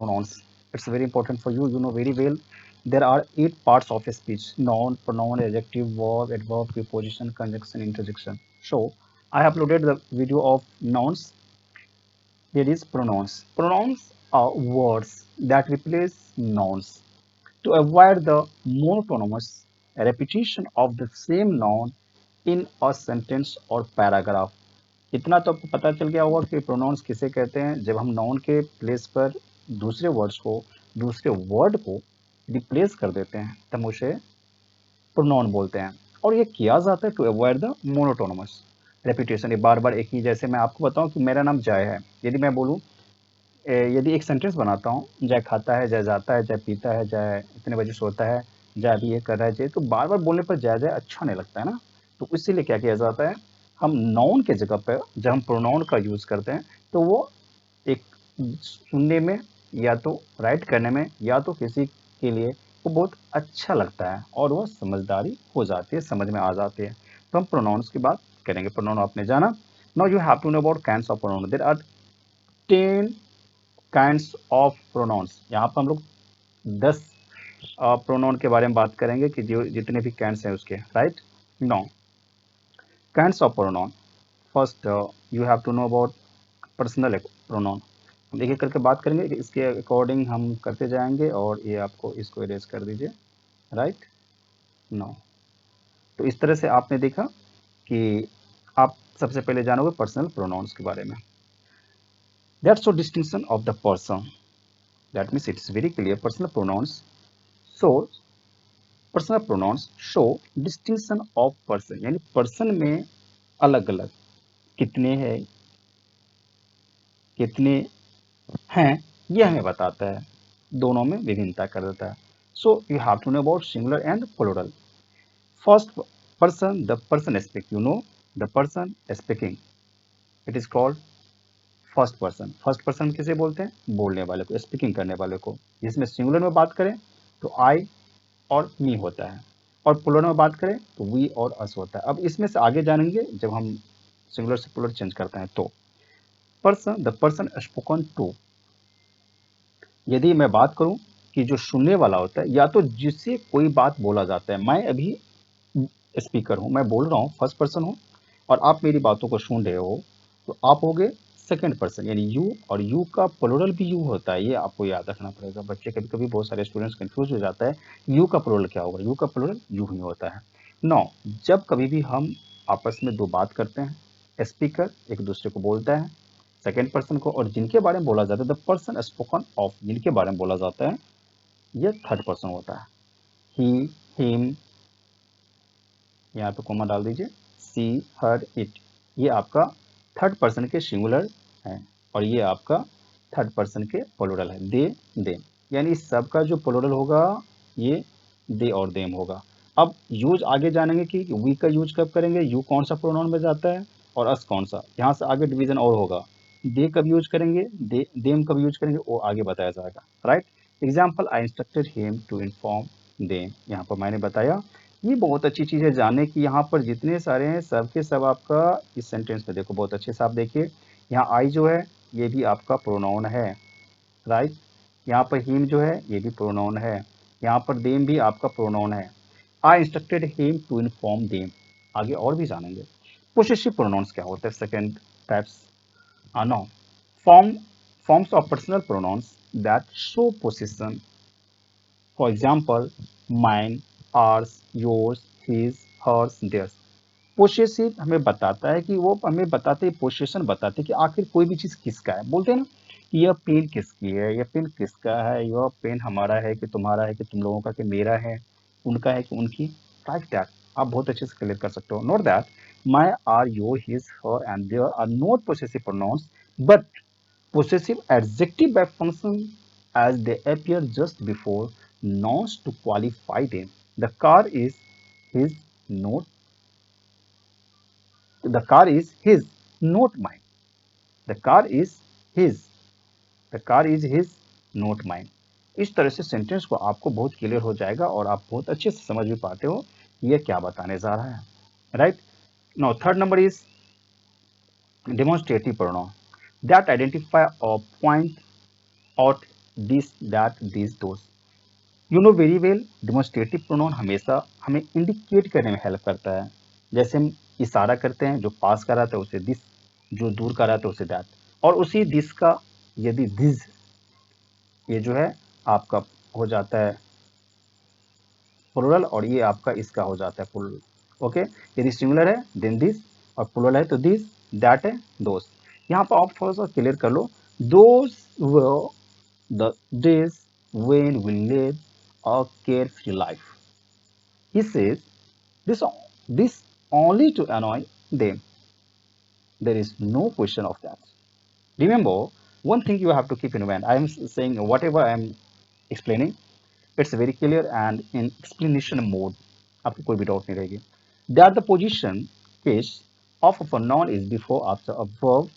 Pronouns. It's very important for you. You know very well. There are 8 parts of a speech: noun, pronoun, adjective, verb, adverb, preposition, conjunction, interjection. So I have uploaded the video of nouns. There is pronouns. Pronouns are words that replace nouns. To avoid the monotonous repetition of the same noun in a sentence or paragraph. इतना तो आपको पता चल गया होगा कि pronounce किसे कहते हैं। जब हम नाउन के प्लेस पर दूसरे वर्ड्स को, दूसरे वर्ड को रिप्लेस कर देते हैं तब उसे प्रोनाउन बोलते हैं। और ये किया जाता है टू अवॉइड द मोनोटोनमस रेपिटेशन। ये बार बार एक ही, जैसे मैं आपको बताऊं कि मेरा नाम जय है, यदि मैं बोलूं, यदि एक सेंटेंस बनाता हूँ, जय खाता है, जय जाता है, जय पीता है, जय इतने बजे सोता है, जय अभी ये कर रहा है, जय, तो बार बार बोलने पर जय जय अच्छा नहीं लगता है ना। तो इसीलिए क्या किया जाता है, हम नाउन के जगह पर जब हम प्रोनाउन का यूज करते हैं तो वो एक सुनने में या तो राइट करने में या तो किसी के लिए वो बहुत अच्छा लगता है और वह समझदारी हो जाती है, समझ में आ जाती है। तो हम प्रोनाउंस की बात करेंगे। प्रोनाउन आपने जाना। Now you have to know about kinds of pronoun. There are 10 kinds of pronouns. यहाँ पर हम लोग 10 प्रोनाउन के बारे में बात करेंगे कि जो जितने भी काइंड्स हैं उसके, right. Now kinds of pronoun. First you have to know about personal pronoun. हम एक एक करके बात करेंगे, इसके अकॉर्डिंग हम करते जाएंगे और ये आपको इसको इरेज कर दीजिए, राइट। नो, तो इस तरह से आपने देखा कि आप सबसे पहले जानोगे पर्सनल प्रोनाउंस के बारे में। That's so distinction of the person, that means it's very clear personal pronouns. So personal pronouns show distinction of person, यानी पर्सन में अलग अलग कितने हैं, कितने हैं, ये हमें बताता है, दोनों में विभिन्नता कर देता है। So you have to know about singular and plural. First person, the person speak, you know the person speaking, it is called first person. First person किसे बोलते हैं, बोलने वाले को, स्पीकिंग करने वाले को। जिसमें सिंगुलर में बात करें तो आई और मी होता है, और प्लूरल में बात करें तो वी और अस होता है। अब इसमें से आगे जानेंगे जब हम सिंगुलर से प्लूरल चेंज करते हैं। तो person, the person spoken to, यदि मैं बात करूं कि जो सुनने वाला होता है या तो जिससे कोई बात बोला जाता है, मैं अभी स्पीकर हूं, मैं बोल रहा हूं, फर्स्ट पर्सन हूं, और आप मेरी बातों को सुन रहे हो, तो आप होगे सेकंड पर्सन, यानी यू। और यू का प्लूरल भी यू होता है, ये आपको याद रखना पड़ेगा। बच्चे कभी कभी बहुत सारे स्टूडेंट्स कंफ्यूज हो जाता है, यू का प्लूरल क्या होगा। यू का प्लूरल यू ही होता है। नौ, जब कभी भी हम आपस में दो बात करते हैं, स्पीकर एक दूसरे को बोलता है सेकंड पर्सन को, और जिनके बारे में बोला जाता है द पर्सन स्पोकन ऑफ, जिनके बारे में बोला जाता है ये थर्ड पर्सन होता है। ही, हिम, यहाँ पे कोमा डाल दीजिए, सी, हर, इट, ये आपका थर्ड पर्सन के सिंगुलर है, और ये आपका थर्ड पर्सन के प्लूरल है, दे, देम। यानी इस सब का जो प्लूरल होगा ये दे और देम होगा। अब यूज आगे जानेंगे कि वी का यूज कब करेंगे, यू कौन सा प्रोनाउन में जाता है और अस कौन सा। यहाँ से आगे डिवीजन और होगा, दे कब यूज करेंगे, दे, देम कब यूज करेंगे, वो आगे बताया जाएगा, right. Example, I instructed him to inform them, यहाँ पर मैंने बताया। ये बहुत अच्छी चीज़ है जानने की। यहाँ पर जितने सारे हैं सब के सब आपका इस सेंटेंस में देखो बहुत अच्छे से आप देखिए, यहाँ आई जो है ये भी आपका प्रोनाउन है, राइट। यहाँ पर हिम जो है ये भी प्रोनाउन है, यहाँ पर देम भी आपका प्रोनाउन है। I instructed him to inform them, आगे और भी जानेंगे। पोसेसिव प्रोनाउंस क्या होता है, second types. No, form, forms of personal pronouns that show possession. For example, mine, ours, yours, his, hers, theirs. Possessive हमें बताता है कि वो हमें बताते हैं, पोसेशन बताते हैं कि आखिर कोई भी चीज किसका है। बोलते हैं ना कि यह पेन किसकी है, यह पेन किसका है, यह पेन हमारा है कि तुम्हारा है कि तुम लोगों का, कि मेरा है, उनका है कि उनकी, लाइक दैट। आप बहुत अच्छे से क्लियर कर सकते हो। Note that my, our, your, his, her and their are not possessive pronouns, but possessive adjective by function as they appear just before nouns to qualify them. The car is his, not the car is his, not mine. The car is his, the car is his, not mine. इस तरह से sentence को आपको बहुत clear हो जाएगा और आप बहुत अच्छे से समझ भी पाते हो ये क्या बताने जा रहा है, right. Now third number is demonstrative pronoun that identify or point out this that this those. You know very well demonstrative pronoun हमेशा हमें इंडिकेट करने में हेल्प करता है। जैसे हम इशारा करते हैं, जो पास का रहता है उसे दिस, जो दूर का रहता है उसे दैट। और उसी दिस का यदि दिस ये जो है आपका हो जाता है प्लुरल, और ये आपका इसका हो जाता है प्लुरल। ओके, यदि सिंगुलर है देन दिस, और प्लुरल है तो दिस, दैट है दोस। यहाँ पर आप थोड़ा सा क्लियर कर लो, those were the days when we live a carefree life. He says this only to annoy them. There is no question of that. Remember, one thing you have to keep in mind. I am saying whatever I am explaining, it's very clear and in explanation mode. आपको कोई भी doubt नहीं रहेगी. That the position case of a noun is before after a verb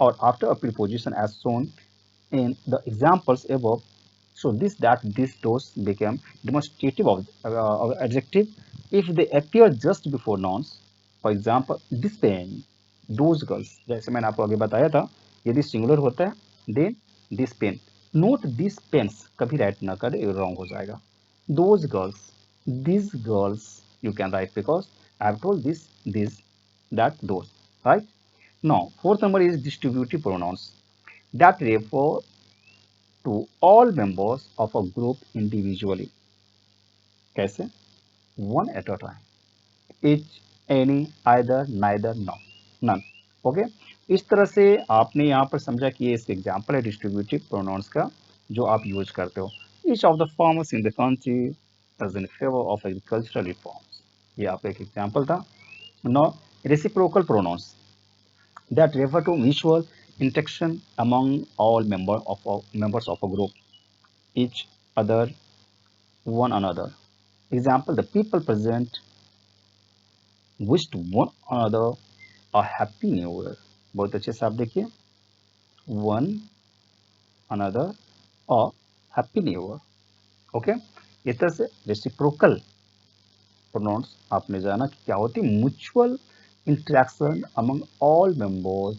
or after a preposition as shown in the examples above. So this, that, this, those become demonstrative of adjective if they appear just before nouns. For example, this pen, those girls. जैसे मैंने आपको आगे बताया था, यदि singular होता है then this pen. Note this pens कभी राइट ना करे, रॉन्ग हो जाएगा। Those girls, these girls you can write because I have told this, that, those, right? Now, fourth number is distributive pronouns that refer to all members of a group individually. कैसे? One at a time. Each, any, either, neither, no, none. Okay, इस तरह से आपने यहाँ पर समझा कि ये इसके एग्जाम्पल है डिस्ट्रीब्यूटिव प्रोनाउंस का जो आप यूज करते हो। Each of the farmers in the country is in favour of agricultural reforms. ये आपका एक एग्जाम्पल था। No, reciprocal pronouns that refer to mutual interaction among all members of a group, each other, one another. Example, the people present wished one another a happy new year. बहुत अच्छे से आप देखिए, one another a happy new year. Okay, इस तरह से reciprocal pronounce आपने जाना कि क्या होती है, mutual interaction among all members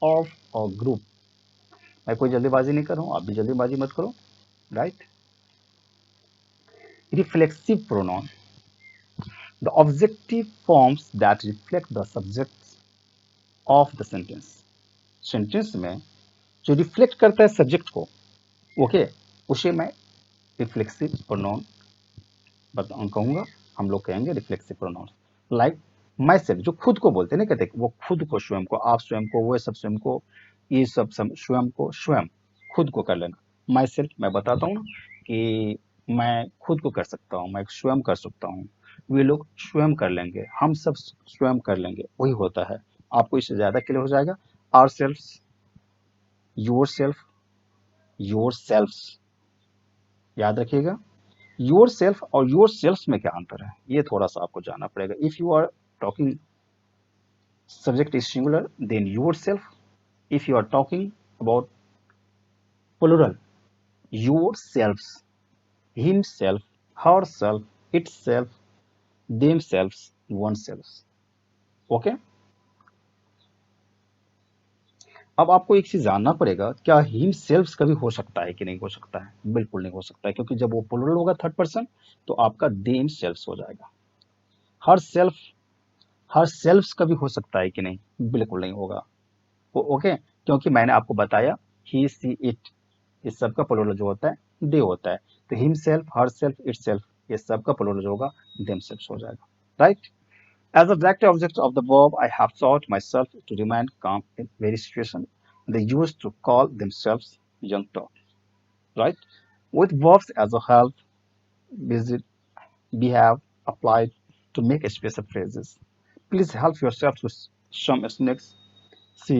of a group. मैं कोई जल्दीबाजी नहीं कर रहा हूँ, आप भी जल्दीबाजी मत करो, right. Reflexive pronoun, the objective forms that reflect the subjects of the sentence. Sentence में जो रिफ्लेक्ट करता है सब्जेक्ट को, ओके, उसे मैं रिफ्लेक्सिव प्रोनाउन कहूंगा। हम लोग कहेंगे reflexive pronoun. Like my self, जो खुद को बोलते हैं ना, कहते हैं वो खुद को, स्वयं को, आप स्वयं को, वो सब स्वयं को, ये सब स्वयं को, स्वयं खुद को कर लेना। माई सेल्फ मैं बताता हूँ कि मैं खुद को कर सकता हूँ, मैं स्वयं कर सकता हूँ, वे लोग स्वयं कर लेंगे, हम सब स्वयं कर लेंगे, वही होता है। आपको इससे ज्यादा क्लियर हो जाएगा। Our self, your self, your self, याद रखिएगा। योर सेल्फ और योर सेल्फ में क्या अंतर है, ये थोड़ा सा आपको जानना पड़ेगा। If you are talking subject is singular, then yourself. If you are talking about plural, yourselves, himself, herself, itself, themselves, oneself. Okay, अब आपको एक चीज जानना पड़ेगा, क्या हिम सेल्फ कभी हो सकता है कि नहीं हो सकता है? बिल्कुल नहीं हो सकता है, क्योंकि जब वो प्लुरल होगा थर्ड पर्सन तो आपका देम सेल्फ हो जाएगा। हर सेल्फ, हर सेल्फ कभी हो सकता है कि नहीं? बिल्कुल नहीं होगा। ओके, क्योंकि मैंने आपको बताया ही, सी, इट, इस सब का प्लुरल जो होता है दे होता है। तो him self, her self, it self, ये सब का प्लुरल जो होगा देम सेल्फ हो जाएगा, right. As a direct object of the verb I have taught myself to remain calm in very situation. They used to call themselves young talk, right? With verbs as a help, visit, we have applied to make special phrases. Please help yourself to some snakes. She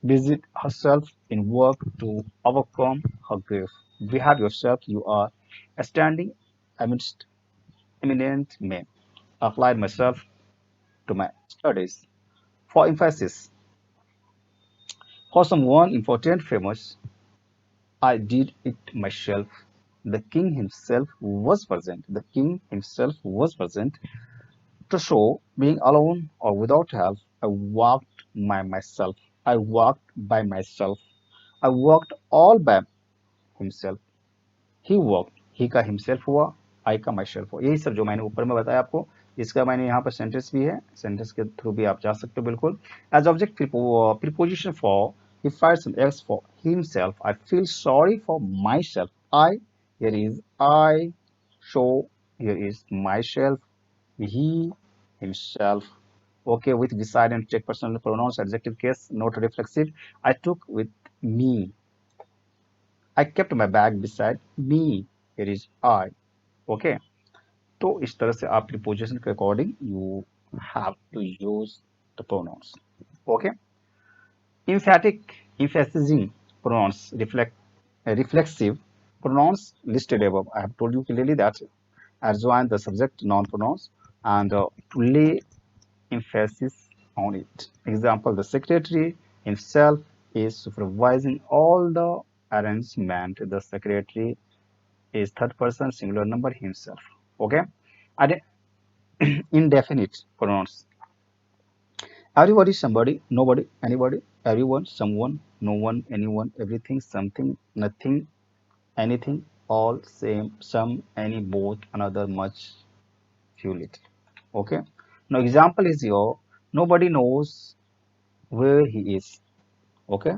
busied herself in work to overcome her grief. Behave yourself, you are standing amidst eminent men. Applied myself to my studies. For emphasis, for someone important, famous, I did it myself. The king himself was present. The king himself was present to show being alone or without help. I walked by myself. I walked by myself. I walked all by himself. He work, he का himself हुआ, आई का my self हुआ। यही सब जो मैंने ऊपर में बताया आपको, इसका मैंने यहाँ पर सेंटेंस भी है, सेंटेंस के थ्रू भी आप जा सकते हो बिल्कुल। As object preposition for he finds an X for himself. I feel sorry for myself. I, here is I. So here is myself, he, himself. Okay, with beside and check personal pronouns, adjective case, not reflexive. I took with me. I kept my bag beside me. Here is I. Okay. तो इस तरह से आप preposition के according you have to use the pronouns. Okay. Emphatic, emphasizing pronouns, reflexive pronouns listed above. I have told you clearly that adjoin the subject noun pronouns and to lay emphasis on it. Example: the secretary himself is supervising all the arrangement. The secretary is third person singular number himself. Okay, and indefinite pronouns. Everybody, somebody, nobody, anybody, everyone, someone, no one, anyone, everything, something, nothing, anything, all, same, some, any, both, another, much, few, little. Okay. Now example is your nobody knows where he is. Okay.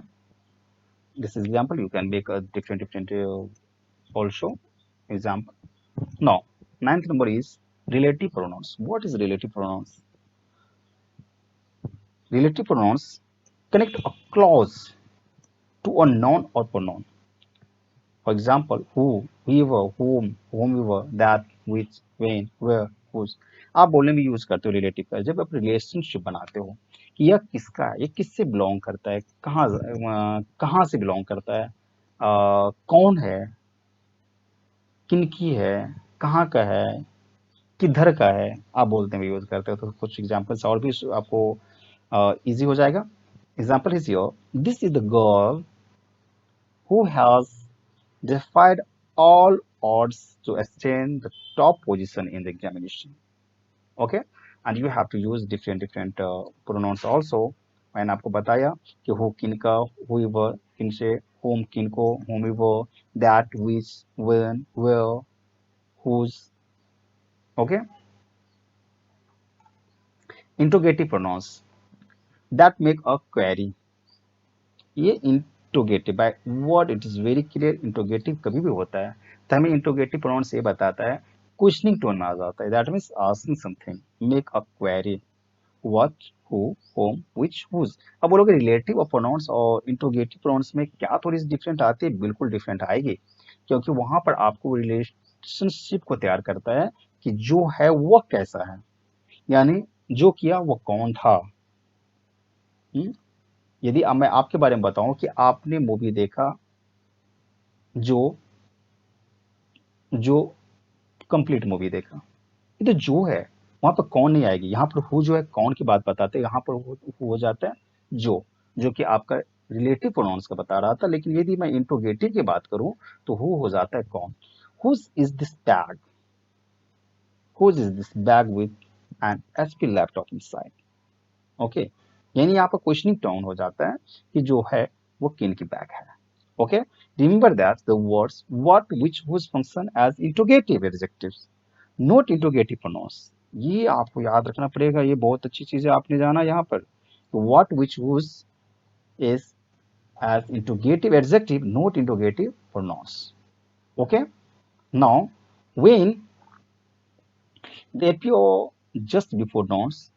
This is example. You can make a different also example. Now ninth number is relative pronouns. What is relative pronouns? Relative pronouns connect a clause to a noun or pronoun. For example, who, whoever, whom, whomever, that, which, when, where, whose. आप बोलने में use करते हो relative का जब आप relationship बनाते हो कि यह किसका है, ये किससे बिलोंग करता है, कहाँ से बिलोंग करता है, कौन है, किनकी है, कहाँ का है, किधर का है, आप बोलते में यूज करते हो. तो कुछ एग्जांपल्स और भी आपको इजी हो जाएगा. Example is your this is the girl who has defied all odds to attain the top position in the examination. Okay, and you have to use different pronouns also. मैंने आपको बताया कि who किनका, whoever किनसे, whom किनको, whomever, that, which, when, where, whose. Okay, interrogative pronouns that make a query. ये interrogative by word it is very clear. Interrogative कभी भी होता है तो हमें इंट्रोगेटिव प्रोनाउंस ये बताता है, क्वेश्चनिंग टोन में आ जाता है. That means asking something, make a query, what, who, whom, which, whose. अब बोलोगे रिलेटिव और प्रोनाउंस और इंट्रोगेटिव प्रोनाउंस में क्या थोड़ी सी डिफरेंट आती है? बिल्कुल डिफरेंट आएगी, क्योंकि वहां पर आपको रिलेशनशिप को तैयार करता है कि जो है वह कैसा है, यानी जो किया वो कौन था. हम्म? यदि अब मैं आपके बारे में बताऊं कि आपने मूवी देखा जो जो कंप्लीट मूवी देखा, ये तो जो है, वहां पर कौन नहीं आएगी. यहाँ पर हु जो है कौन की बात बताते हैं, यहाँ पर हु हो जाता है जो, जो कि आपका रिलेटिव प्रोनाउंस का बता रहा था. लेकिन यदि मैं इंट्रोगेटिव की बात करूं तो हु हो जाता है कौन. Whose is this bag, whose is this bag with an HP laptop inside. Okay, यानी यहाँ पर क्वेश्चनिंग टोन हो जाता है कि जो है वो किन की बैग है. Okay, remember that the words what, which, whose function as interrogative adjectives, not interrogative pronouns. ये आपको याद रखना पड़ेगा, ये बहुत अच्छी चीज है आपने जाना यहाँ पर. What, which, whose is as interrogative adjective, not interrogative pronouns. Okay. Now, when they appear just before nouns,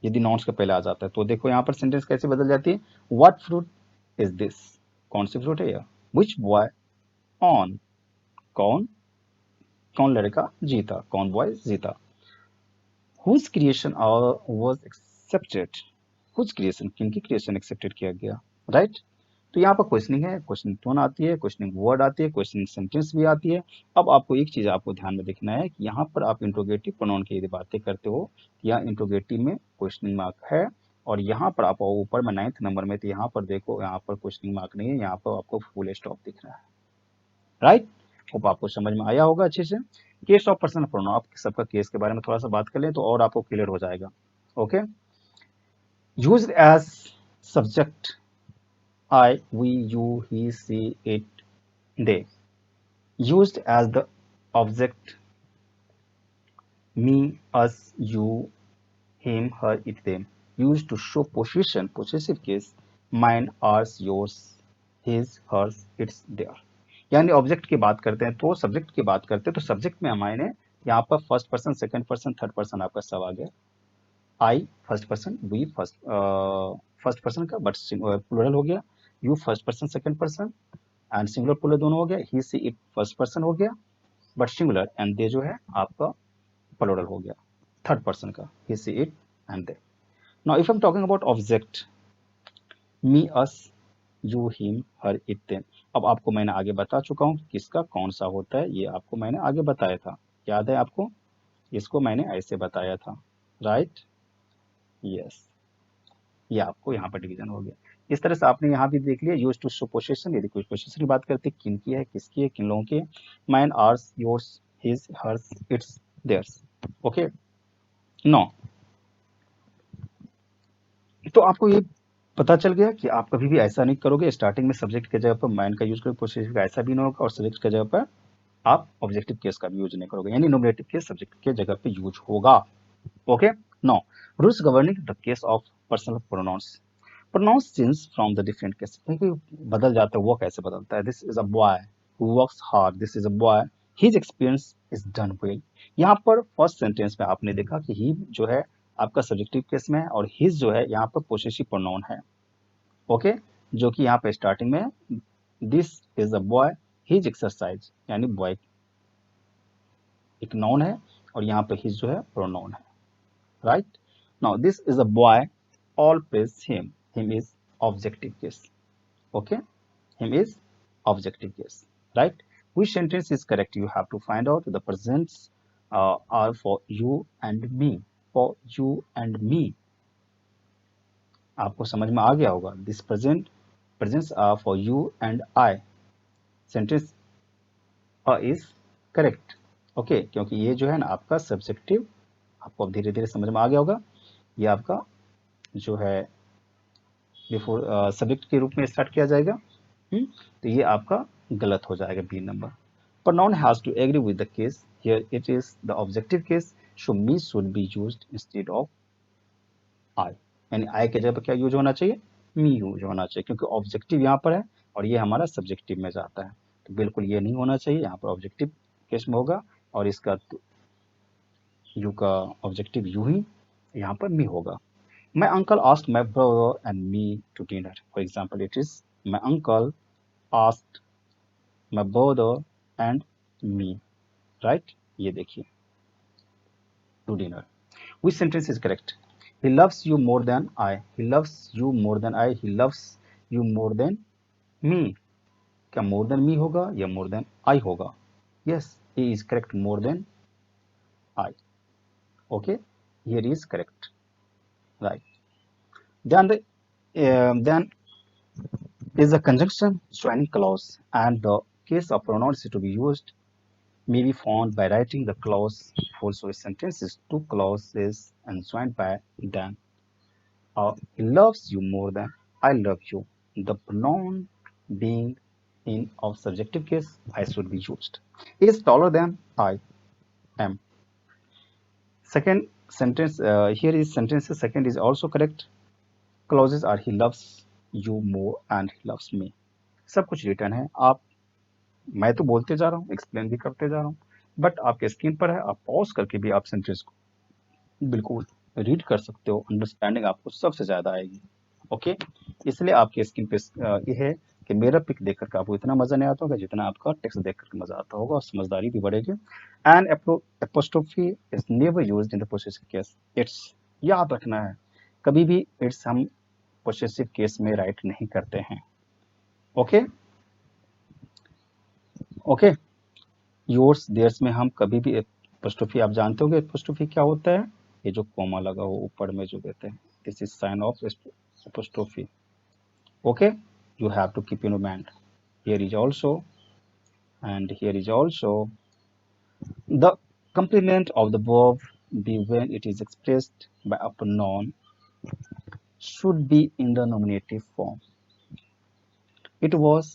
यदि nouns के पहले आ जाता है तो देखो यहाँ पर सेंटेंस कैसे बदल जाती है. What fruit is this? कौन सी फ्रूट है यह? Which boy on? कौन, कौन लड़का जीता, कौन बॉय जीता. Whose creation was accepted, whose creation किनकी क्रिएशन एक्सेप्टेड किया गया. राइट. तो यहाँ पर क्वेश्चनिंग है, क्वेश्चनिंग टोन आती है, क्वेश्चनिंग वर्ड आती है, क्वेश्चनिंग सेंटेंस भी आती है. अब आपको एक चीज आपको ध्यान में देखना है कि यहाँ पर आप इंट्रोगेटिव प्रोनाउन की यदि बातें करते हो, यहाँ इंट्रोगेटिव में क्वेश्चनिंग मार्क है, और यहाँ पर आप ऊपर में 9th नंबर में, तो यहाँ पर देखो, यहाँ पर क्वेश्चनिंग मार्क नहीं है, यहाँ पर आपको फुल स्टॉप दिख रहा है. राइट. होप आपको समझ में आया होगा अच्छे से. केस ऑफ पर्सनल प्रोनाउन, आप सबका केस के बारे में थोड़ा सा बात कर लें तो और आपको क्लियर हो जाएगा. Okay. Used as subject, I, we, you, he, she, it, they. used as the object me, us, you, him, her, it, them. Used to show possession, possessive case, mine, ours, yours, his, hers, its, their. यानी object की बात करते हैं तो subject की बात करते हैं तो सब्जेक्ट में हमारे यहाँ पर first person, second person, third person आपका सब आ गया। I first person, we first person का बट प्लूरल हो गया, you first person second person and singular plural दोनों हो गया, he she it first person हो गया बट सिंगुलर, एंड दे जो है आपका प्लूरल हो गया थर्ड पर्सन का, he she it and they. Now if I am talking about object me, us, you, him, her, it, them, अब आपको मैंने आगे बता चुका हूँ किसका कौन सा होता है, ये आपको मैंने आगे बताया था, याद है आपको, इसको मैंने ऐसे बताया था, राइट, यस, ये आपको यहाँ पर डिवीजन हो गया। इस तरह से आपने यहाँ भी देख लिया, यूज टू शो पोसेशन, यदि कोई पोसेशन की बात करते किन की है, किसकी है, किन लोगों की है, mine, ours, yours, his, hers, its, theirs. Okay, no, तो आपको ये पता चल गया कि आप कभी भी ऐसा नहीं करोगे स्टार्टिंग में सब्जेक्ट के जगह पर माइन का यूज करोगे, पोसेसिव का ऐसा भी नहीं होगा, और सब्जेक्ट के जगह पर आप ऑब्जेक्टिव केस का भी यूज नहीं करोगे, यानी नॉमिनेटिव केस सब्जेक्ट के जगह पे यूज होगा। Okay, no, rules governing the case of personal pronouns, pronouns change from the different case, क्योंकि बदल जाता है, वो कैसे बदलता है, this is a boy who works hard, this is a boy his experience is done well. यहाँ पर फर्स्ट सेंटेंस में आपने देखा कि ही जो है आपका सब्जेक्टिव केस में है और हिज जो है यहाँ पर पोसेसिव प्रोनाउन है। ओके, जो कि यहाँ पे स्टार्टिंग में this is a boy his exercise, यानी बॉय एक नाउन है और यहाँ पे हिज जो है प्रोनाउन है, right. Now this is a boy all praise him is objective case. Okay, him is objective case, right? Which sentence is correct? You have to find out. The presents are for you and me, for you and me, आपको समझ में आ गया होगा, this presents are for you and I, sentence is correct। Okay, क्योंकि ये जो है ना आपका सब्जेक्टिव, आपको अब धीरे धीरे समझ में आ गया होगा, ये आपका जो है बिफोर सब्जेक्ट के रूप में स्टार्ट किया जाएगा। तो ये आपका गलत हो जाएगा, B number. Pronoun has to agree with the case. Here it is the objective case, so me should be used instead of I, यानी I के जगह पर क्या यूज होना चाहिए, मी यूज होना चाहिए, क्योंकि ऑब्जेक्टिव यहाँ पर है और ये हमारा सब्जेक्टिव में जाता है, तो बिल्कुल ये नहीं होना चाहिए, यहाँ पर ऑब्जेक्टिव केस में होगा और इसका यू का ऑब्जेक्टिव यू ही यहाँ पर मी होगा। My uncle asked my brother and me to dinner. For example, it is my uncle asked my brother and me, right? ये देखिए, to dinner. Which sentence is correct? He loves you more than I. He loves you more than I. He loves you more than me. क्या more than me होगा या more than I होगा? Yes, he is correct, more than I. Okay, here is correct, right? Then then is a conjunction joining clause, and the case of pronouns to be used may be found by writing the clause full. So a sentence is two clauses and joined by then. He loves you more than I love you. The pronoun being in of subjective case, I should be used. He is taller than I am. Second sentence, here is sentences. Second is also correct. Clauses are he loves you more and he loves me. सब कुछ return है, आप, मैं तो बोलते जा रहा हूँ, एक्सप्लेन भी करते जा रहा हूँ, बट आपके स्क्रीन पर है, आप पॉज करके भी आप सेंटेंस को बिल्कुल रीड कर सकते हो, अंडरस्टैंडिंग आपको सबसे ज़्यादा आएगी। ओके, इसलिए आपके स्क्रीन पे ये है कि मेरा पिक देख करके आपको इतना मज़ा नहीं आता होगा जितना आपका टेक्स्ट देख करके मज़ा आता होगा और समझदारी भी बढ़ेगी। And apostrophe is never used in the possessive case, it's, याद रखना है, कभी भी इट्स हम पोसेसिव केस में राइट नहीं करते हैं। ओके, ओके, योर्स देयर्स में हम कभी भी एपोस्ट्रोफी, आप जानते होंगे एपोस्ट्रोफी क्या होता है, ये जो कोमा लगा हो ऊपर में जो देते हैं, this is sine of apostrophe. Okay, you have to keep in mind, here is also, and here is also the complement of the verb be when it is expressed by a pronoun should be in the nominative form. It was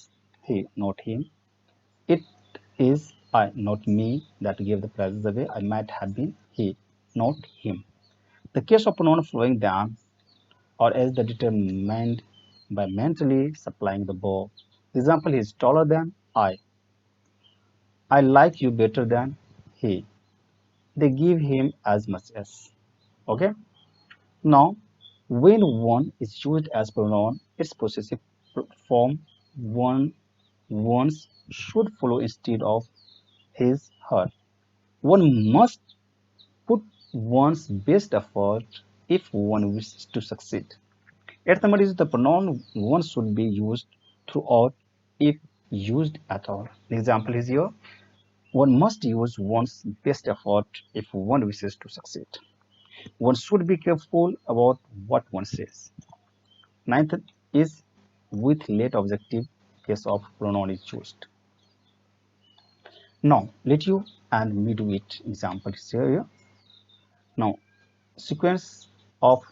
he, not him. It is I, not me, that gave the prizes away. I might have been he, not him. The case of pronoun following them or as the determined by mentally supplying the verb. The example is taller than I. I like you better than he. They give him as much as. Okay. Now, when one is used as pronoun, its possessive form one one's should follow instead of his, her. One must put one's best effort if one wishes to succeed. At number is the pronoun one should be used throughout if used at all. The example is here. One must use one's best effort if one wishes to succeed. One should be careful about what one says. Ninth is with late objective case of pronoun is used. Now, let you and me do it. Example is here. Now, sequence of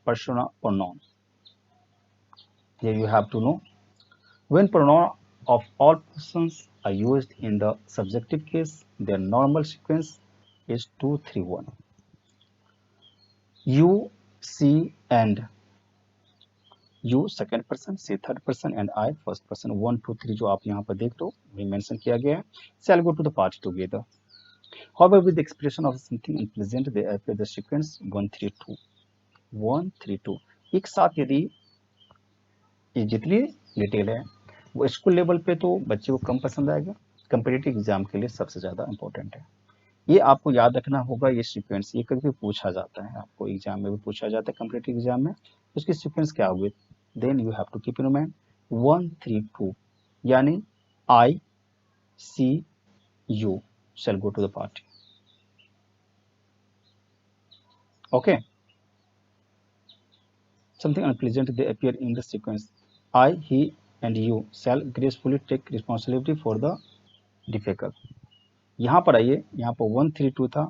persona pronoun. Here you have to know when pronouns of all persons are used in the subjective case, their normal sequence is 2, 3, 1. You, she, and you second person, she third person, and I first person. 1, 2, 3 जो आप यहाँ पर देख लो भी mention किया गया है. Shall go to the party together. However, with the expression of something unpleasant, they appear the sequence 1, 3, 2. 1, 3, 2. एक साथ यदि ये जितनी डिटेल है वो स्कूल लेवल पे तो बच्चे को कम पसंद आएगा, कंपेटिटिव एग्जाम के लिए सबसे ज़्यादा इंपॉर्टेंट है. ये आपको याद रखना होगा. ये सीक्वेंस ये कभी पूछा जाता है, आपको एग्जाम में भी पूछा जाता है कंपेटिटिव एग्जाम में. उसकी सीक्वेंस क्या हुई? Then you have to keep in mind 1, 3, 2 यानी I, she, you shall go to the party. Okay. Something unpleasant they appear in the sequence. I, he, and you shall gracefully take responsibility for the difficult. यहाँ पर आइए, यहाँ पर 1, 3, 2 था,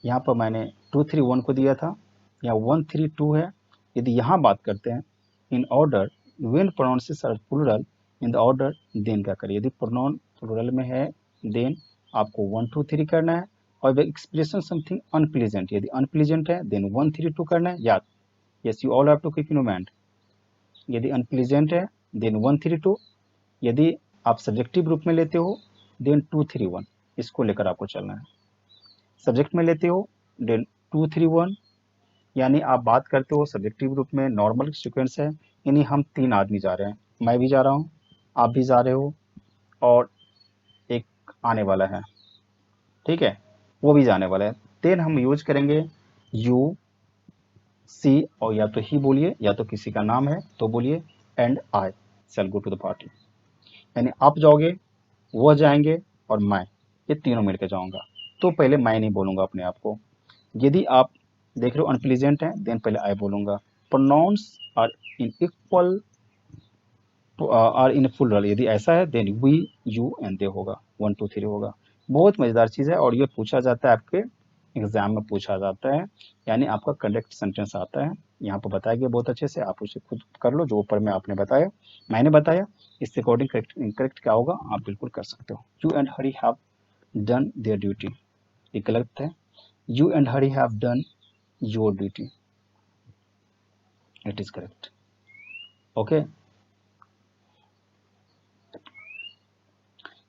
यहाँ पर मैंने 2, 3, 1 को दिया था, यहाँ 1, 3, 2 है. यदि यहाँ बात करते हैं in order when pronouns are plural in the order then क्या करिए. यदि प्रोनाउन प्लूरल में है देन आपको 1, 2, 3 करना है. और एक्सप्रेशन समथिंग अनप्लीजेंट, यदि अनप्लीजेंट है देन 1, 3, 2 करना है. याद, yes you all have to keep in mind. यदि अनप्लीजेंट है देन 1, 3, 2. यदि आप सब्जेक्टिव रूप में लेते हो देन 2, 3, 1. इसको लेकर आपको चलना है. सब्जेक्ट में लेते हो देन 2, 3, 1. यानी आप बात करते हो सब्जेक्टिव रूप में, नॉर्मल सीक्वेंस है. यानी हम 3 आदमी जा रहे हैं, मैं भी जा रहा हूँ, आप भी जा रहे हो, और एक आने वाला है, ठीक है, वो भी जाने वाला है. देन हम यूज करेंगे यू, सी, और या तो ही बोलिए या तो किसी का नाम है तो बोलिए, and I shall go to the party. यानी आप जाओगे, वो जाएंगे, और मैं, ये तीनों मिलकर जाऊंगा. तो पहले मैं नहीं बोलूंगा अपने आप को. यदि आप देख रहे हो अनप्लीजेंट है देन पहले आई बोलूंगा. Pronouns are in equal are in plural, यदि ऐसा है then we, you, and they होगा. 1, 2, 3 होगा. बहुत मजेदार चीज है और ये पूछा जाता है आपके एग्जाम में पूछा जाता है. यानी आपका करेक्ट सेंटेंस आता है. यहाँ पर बताया गया बहुत अच्छे से, आप उसे खुद कर लो जो ऊपर में आपने बताया, मैंने बताया. इसके अकॉर्डिंग करेक्ट इनकरेक्ट क्या होगा आप बिल्कुल कर सकते हो. You and Hari have done there duty, ये गलत है. You and Hari have done your duty, it is correct. Okay.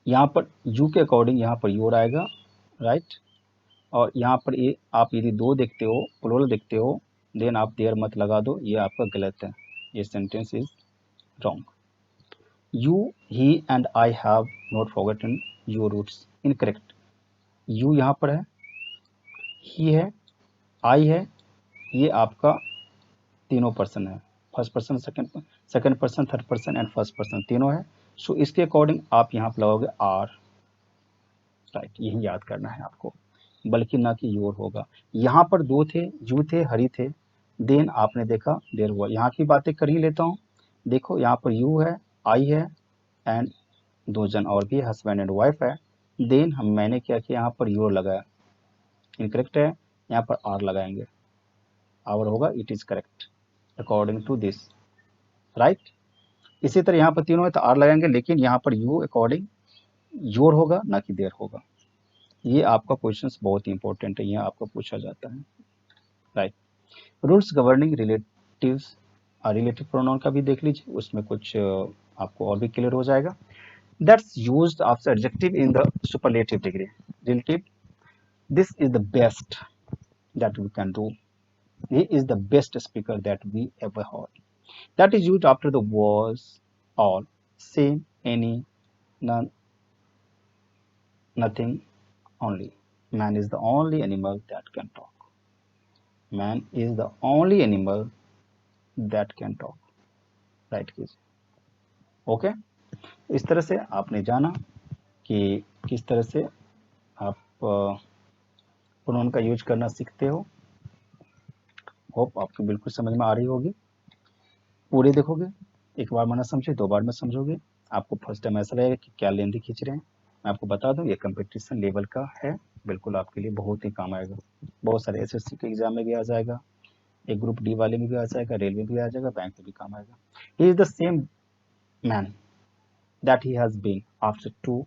यहाँ पर यू के अकॉर्डिंग यहाँ पर योर आएगा, राइट. और यहाँ पर ये आप यदि 2 देखते हो, प्लूरल देखते हो, देन आप देयर मत लगा दो, ये आपका गलत है. ये sentence is wrong. You, he, and I have not forgotten your roots, incorrect. You यहाँ पर है, ही है, आई है, ये आपका तीनों पर्सन है. First person, second person, third person and first person तीनों है. सो इसके अकॉर्डिंग आप यहाँ पर लगाओगे आर, राइट. यही याद करना है आपको, बल्कि ना कि योर होगा. यहाँ पर 2 थे, यू थे, हरी थे, देन आपने देखा देर हुआ. यहाँ की बातें कर ही लेता हूँ. देखो यहाँ पर यू है, आई है, एंड 2 जन और भी हस्बैंड एंड वाइफ है. देन मैंने क्या किया, यहाँ पर योर लगाया, इनकरेक्ट है. यहाँ पर आर लगाएंगे, आवर होगा, it is correct according to this, right. इसी तरह यहाँ पर तीनों है तो आर लगाएंगे, लेकिन यहाँ पर यू अकॉर्डिंग योर होगा ना कि देयर होगा। ये आपका क्वेश्चंस बहुत ही इंपॉर्टेंट है, यहाँ आपका पूछा जाता है, right. Rules governing relatives, relative pronoun का भी देख लीजिए, उसमें कुछ आपको और भी क्लियर हो जाएगा। That's used after adjective in the superlative degree. Relative, this is the best that we can do. He is the best speaker that we ever heard. That is used after the was, all, same, any, none, nothing, only. Man is the only animal that can talk. Man is the only animal that can talk. Right कीजिए। Okay, इस तरह से आपने जाना कि किस तरह से आप प्रोनाउन का यूज करना सीखते हो। होप आपको बिल्कुल समझ में आ रही होगी। पूरे देखोगे, एक बार में ना समझे, दो बार में समझोगे, आपको फर्स्ट टाइम ऐसा लगेगा कि क्या लेंदी खींच रहे हैं। मैं आपको बता दूं, ये कंपटीशन लेवल का है, बिल्कुल आपके लिए बहुत ही काम आएगा। बहुत सारे एसएससी के एग्जाम में भी आ जाएगा, एक ग्रुप डी वाले में भी आ जाएगा, रेलवे में भी आ जाएगा, बैंक में भी काम आएगा। He is the same man that he has been after to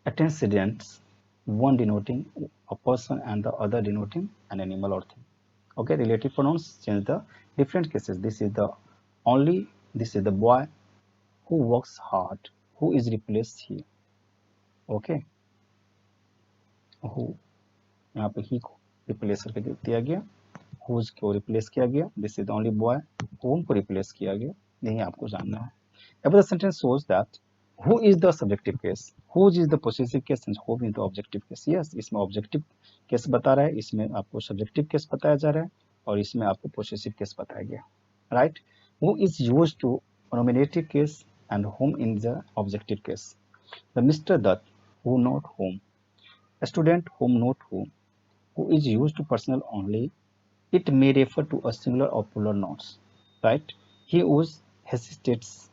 antecedents, one denoting a person and the other denoting an animal or thing. Okay, relative pronouns change the different cases. This is the only, this is the boy who works hard, who is replaced here. Okay, who, यहाँ पे he को replace करके दिया गया, whose को replace किया गया, this is the only boy whom को रिप्लेस किया गया, यही आपको जानना है। Above the sentence shows that who is the subjective case, whose is the possessive case and whom is the objective case. Yes, इसमें objective case बता रहा है, इसमें आपको subjective case बताया जा रहा है, और इसमें आपको possessive case बताया गया, right? Who is used to nominative case and whom in the objective case. The Mr. Dutt, who not whom. A student, whom not whom. Who is used to personal only. It may refer to a singular or plural nouns, right? He whose hesitates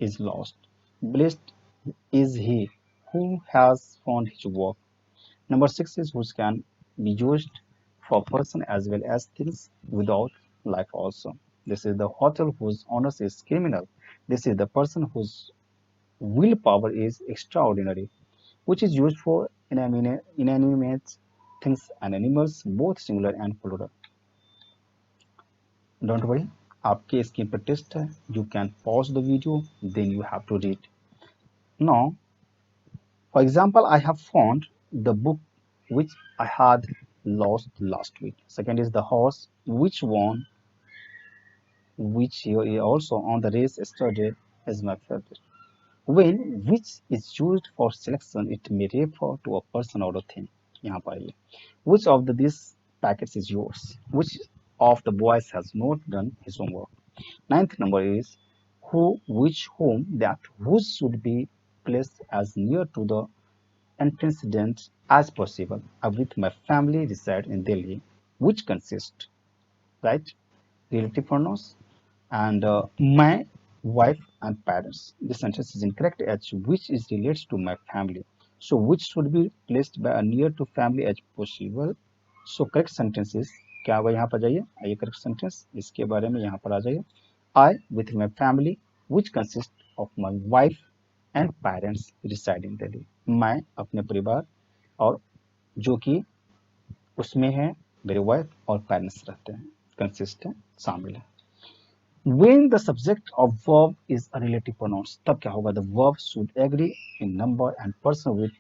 is lost. Blessed is he who has found his work. Number six is whose can be used for person as well as things without life also. This is the hotel whose owners is criminal. This is the person whose willpower is extraordinary, which is used for inanimate things and animals, both singular and plural. Don't worry, आपके इसके पर test है. You can pause the video, then you have to read. Now, for example, I have found the book which I had lost last week. Second is the horse which won, which he also on the race yesterday is my favorite. When which is used for selection, it may refer to a person or a thing. यहाँ पर आइए. Which of these packets is yours? Which of the boys has not done his homework? Ninth number is who, which, whom, that, whose should be placed as near to the antecedent as possible. I with my family reside in Delhi, which consists, right? Relative pronouns and my wife and parents. This sentence is incorrect as which is related to my family. So which should be placed by a near to family as possible. So correct sentence is क्या होगा, यहाँ पर जाइए, आइए correct sentence इसके बारे में यहाँ पर आ जाइए. I with my family which consists of my wife and parents reside in Delhi. मैं अपने परिवार और जो कि उसमें है मेरे वाइफ और पेरेंट्स रहते हैं, कंसिस्ट है, शामिल है. When the subject of verb is a relative pronoun, तब क्या होगा, the verb should agree in number and person with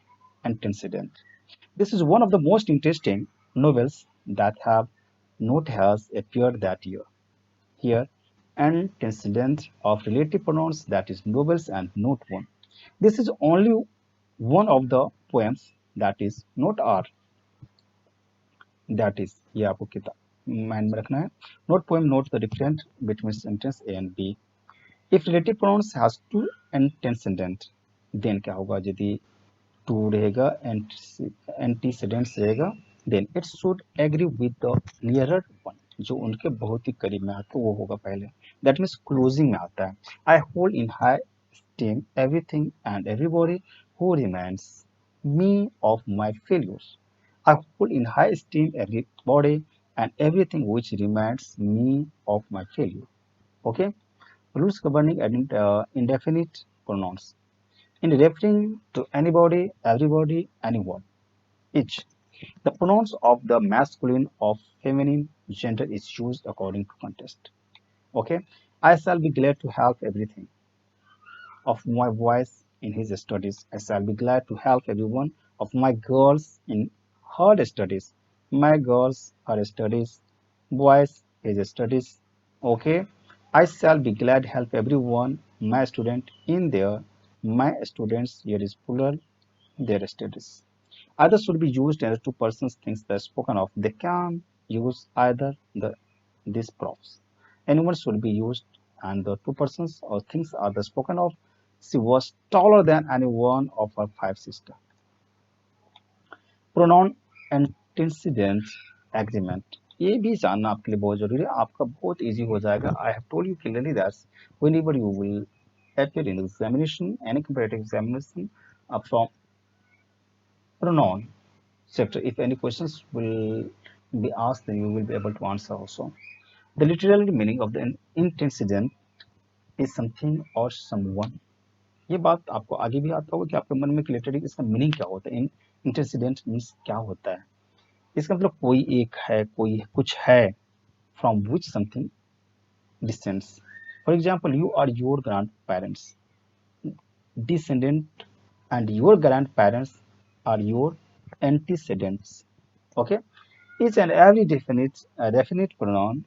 antecedent. This is one of the most interesting novels that have not has appeared that year. Here, antecedent of relative pronouns, that is novels and not one. This is only one of the poems that is not are, that is ये आपको किताब mind में रखना है. Not poem, note the difference between sentence A and B. If relative pronouns has two antecedent, then क्या होगा, यदि to रहेगा, antecedents रहेगा, then it should agree with the nearer one, जो उनके बहुत ही करीब में आता है वो होगा पहले. That means closing में आता है. I hold in high esteem everything and everybody who reminds me of my failures. I hold in high esteem everybody and everything which reminds me of my failure. Okay. Rules governing indefinite pronouns. in referring to anybody, everybody, anyone, each. The pronouns of the masculine or feminine gender is used according to context. Okay, I shall be glad to help everything of my boys in his studies. I shall be glad to help everyone of my girls in her studies. My girls, her studies, boys, his studies. Okay, I shall be glad to help everyone, my student in their, my students, here is plural, their studies. Either should be used as two persons things that are spoken of. They can use either these props. Anyone should be used and the two persons or things are the spoken of. She was taller than any one of her five sisters. Pronoun antecedent agreement. ये भी जानना आपके लिए बहुत जरूरी है आपका बहुत इजी हो जाएगा I have told you clearly that's whenever you will appear in the examination any comparative examination from pronoun chapter. If any questions will be asked, then you will be able to answer also. The literal meaning of the intransigent is something or someone. ये बात आपको आगे भी आता होगा कि आपके मन में क्लियरली इसका मीनिंग क्या होता है इंटरसिडेंट मीन्स क्या होता है इसका मतलब कोई एक है कोई कुछ है from which something descends for example you are your grandparents descendant and your grandparents are your antecedents. Okay, each and every definite pronoun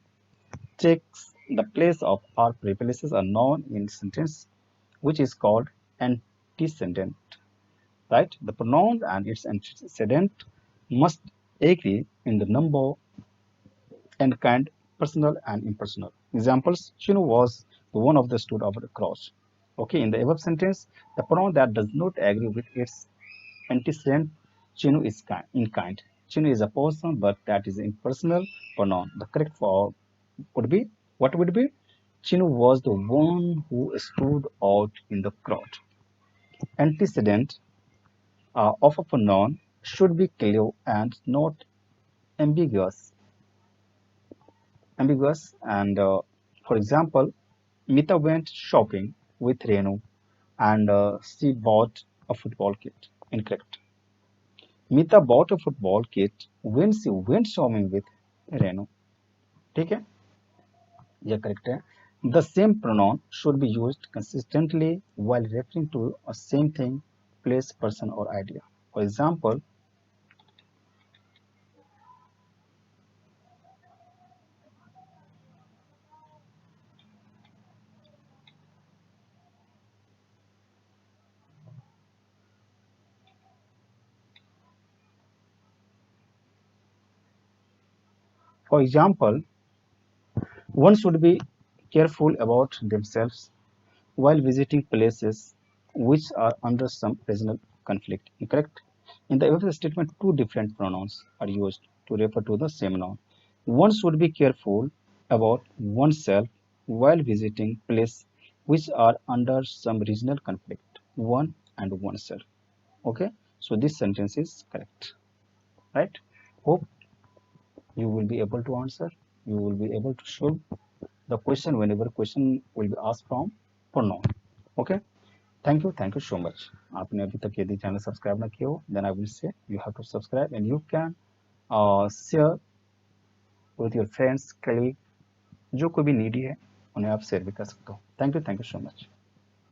takes the place of or replaces a noun in sentence, which is called antecedent. Right? The pronoun and its antecedent must agree in the number and kind, personal and impersonal. Examples: Chinu was the one of the stood over the cross. Okay, in the above sentence, the pronoun that does not agree with its antecedent, Chinu is in kind. Chinu is a person, but that is impersonal pronoun. The correct form would be what would be? Chinu was the one who stood out in the crowd. Antecedent of a pronoun should be clear and not ambiguous. And for example, Mita went shopping with Renu and she bought a football kit. Incorrect. Mita bought a football kit when she went shopping with Renu. ठीक है यह correct है the same pronoun should be used consistently while referring to a same thing place person or idea for example one should be careful about themselves while visiting places which are under some regional conflict. Incorrect? In the above statement, two different pronouns are used to refer to the same noun. One should be careful about oneself while visiting places which are under some regional conflict. One and oneself. Okay? So this sentence is correct. Right? Hope you will be able to answer. You will be able to show the question whenever question will be asked from pronoun. Okay? Thank you so much. आपने अभी तक यदि channel subscribe ना किया हो then I will say you have to subscribe and you can share with your friends colleague जो कोई भी needy है उन्हें आप शेयर भी कर सकते हो. Thank you so much.